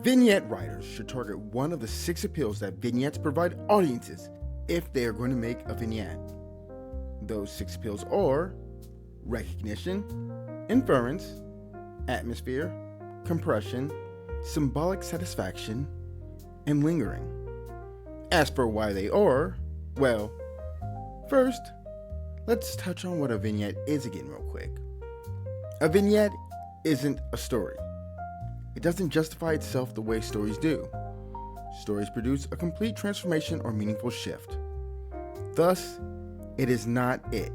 Vignette writers should target one of the 6 appeals that vignettes provide audiences if they are going to make a vignette. Those 6 appeals are recognition, inference, atmosphere, compression, symbolic satisfaction, and lingering. As for why they are, well, first, let's touch on what a vignette is again real quick. A vignette isn't a story. It doesn't justify itself the way stories do. Stories produce a complete transformation or meaningful shift. Thus, it is not it.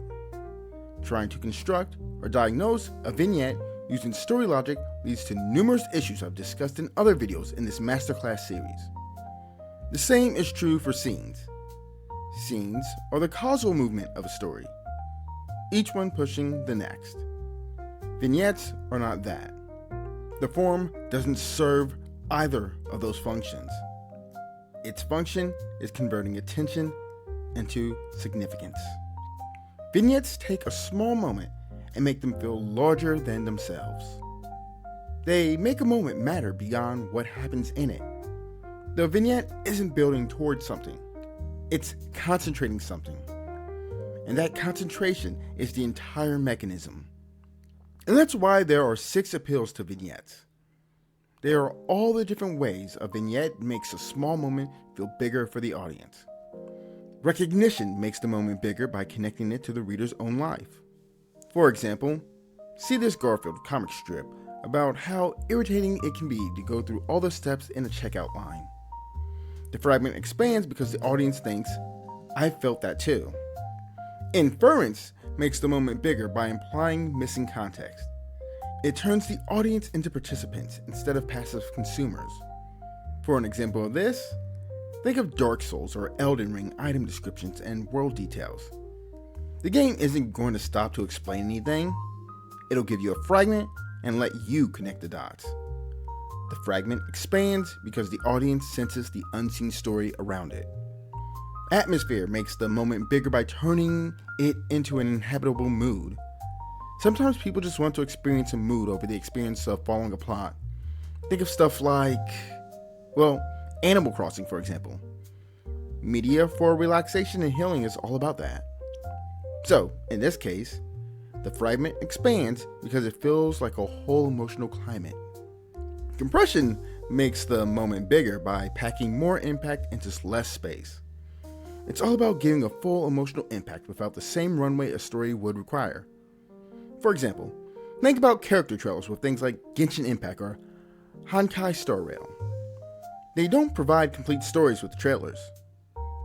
Trying to construct or diagnose a vignette using story logic leads to numerous issues I've discussed in other videos in this masterclass series. The same is true for scenes. Scenes are the causal movement of a story, each one pushing the next. Vignettes are not that. The form doesn't serve either of those functions. Its function is converting attention into significance. Vignettes take a small moment and make them feel larger than themselves. They make a moment matter beyond what happens in it. The vignette isn't building towards something, it's concentrating something. And that concentration is the entire mechanism. And that's why there are 6 appeals to vignettes. They are all the different ways a vignette makes a small moment feel bigger for the audience. Recognition makes the moment bigger by connecting it to the reader's own life. For example, see this Garfield comic strip about how irritating it can be to go through all the steps in a checkout line. The fragment expands because the audience thinks, I felt that too. Inference makes the moment bigger by implying missing context. It turns the audience into participants instead of passive consumers. For an example of this, think of Dark Souls or Elden Ring item descriptions and world details. The game isn't going to stop to explain anything. It'll give you a fragment and let you connect the dots. The fragment expands because the audience senses the unseen story around it. Atmosphere makes the moment bigger by turning it into an inhabitable mood. Sometimes people just want to experience a mood over the experience of following a plot. Think of stuff like, Animal Crossing, for example. Media for relaxation and healing is all about that. So, in this case, the fragment expands because it feels like a whole emotional climate. Compression makes the moment bigger by packing more impact into less space. It's all about giving a full emotional impact without the same runway a story would require. For example, think about character trailers with things like Genshin Impact or Honkai Star Rail. They don't provide complete stories with trailers.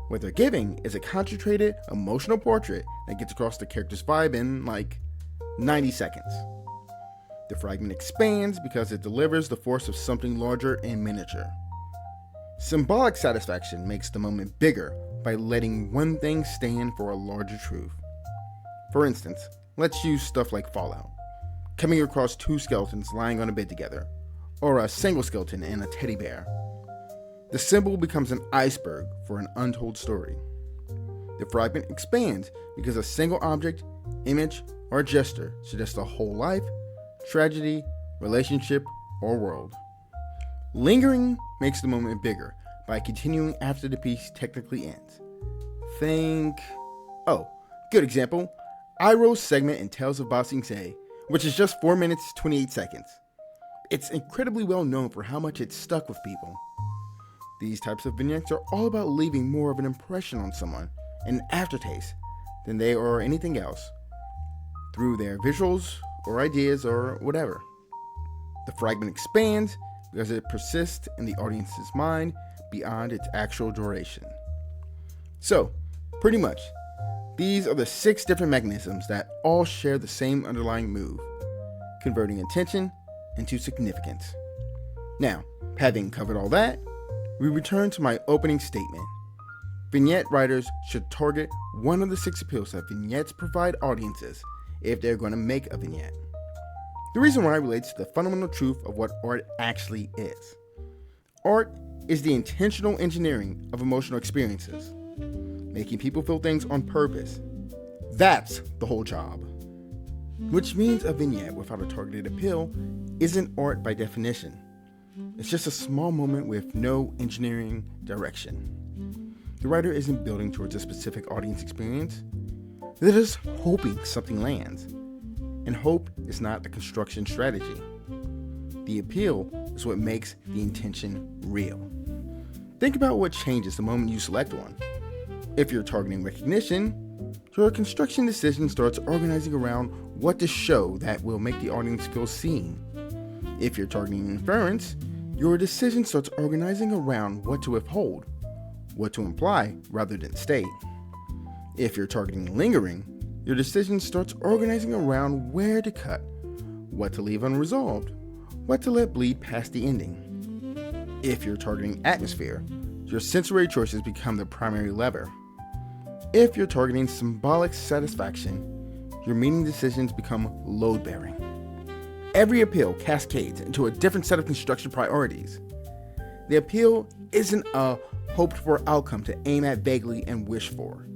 What they're giving is a concentrated, emotional portrait that gets across the character's vibe in 90 seconds. The fragment expands because it delivers the force of something larger in miniature. Symbolic satisfaction makes the moment bigger by letting one thing stand for a larger truth. For instance, let's use stuff like Fallout, coming across 2 skeletons lying on a bed together, or a single skeleton and a teddy bear. The symbol becomes an iceberg for an untold story. The fragment expands because a single object, image, or gesture suggests a whole life, tragedy, relationship, or world. Lingering makes the moment bigger by continuing after the piece technically ends. Good example, Iroh's segment in Tales of Ba Sing Se, which is just 4 minutes 28 seconds. It's incredibly well known for how much it stuck with people. These types of vignettes are all about leaving more of an impression on someone, an aftertaste, than they are anything else, through their visuals or ideas or whatever. The fragment expands because it persists in the audience's mind beyond its actual duration. So, pretty much, these are the 6 different mechanisms that all share the same underlying move, converting attention into significance. Now, having covered all that, we return to my opening statement. Vignette writers should target one of the 6 appeals that vignettes provide audiences if they're going to make a vignette. The reason why relates to the fundamental truth of what art actually is. Art is the intentional engineering of emotional experiences, making people feel things on purpose. That's the whole job. Which means a vignette without a targeted appeal isn't art by definition. It's just a small moment with no engineering direction. The writer isn't building towards a specific audience experience. They're just hoping something lands. And hope is not a construction strategy. The appeal is what makes the intention real. Think about what changes the moment you select one. If you're targeting recognition, your construction decision starts organizing around what to show that will make the audience feel seen. If you're targeting inference, your decision starts organizing around what to withhold, what to imply rather than state. If you're targeting lingering, your decision starts organizing around where to cut, what to leave unresolved, what to let bleed past the ending. If you're targeting atmosphere, your sensory choices become the primary lever. If you're targeting symbolic satisfaction, your meaning decisions become load-bearing. Every appeal cascades into a different set of construction priorities. The appeal isn't a hoped-for outcome to aim at vaguely and wish for.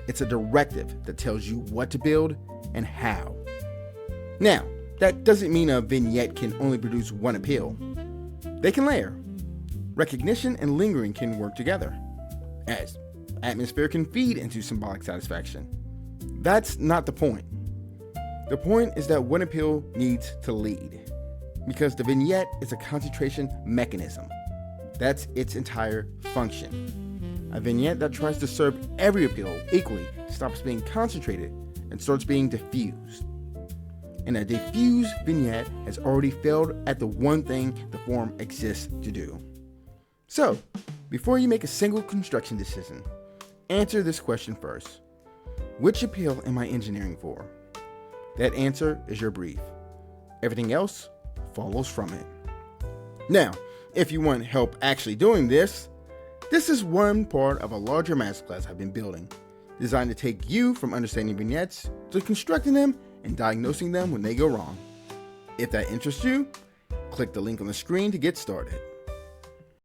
It's a directive that tells you what to build and how. Now, that doesn't mean a vignette can only produce one appeal. They can layer. Recognition and lingering can work together, as atmosphere can feed into symbolic satisfaction. That's not the point. The point is that one appeal needs to lead, because the vignette is a concentration mechanism. That's its entire function. A vignette that tries to serve every appeal equally stops being concentrated and starts being diffused. And a diffused vignette has already failed at the one thing the form exists to do. So, before you make a single construction decision, answer this question first. Which appeal am I engineering for? That answer is your brief. Everything else follows from it. Now, if you want help actually doing this is one part of a larger masterclass I've been building, designed to take you from understanding vignettes to constructing them and diagnosing them when they go wrong. If that interests you, click the link on the screen to get started.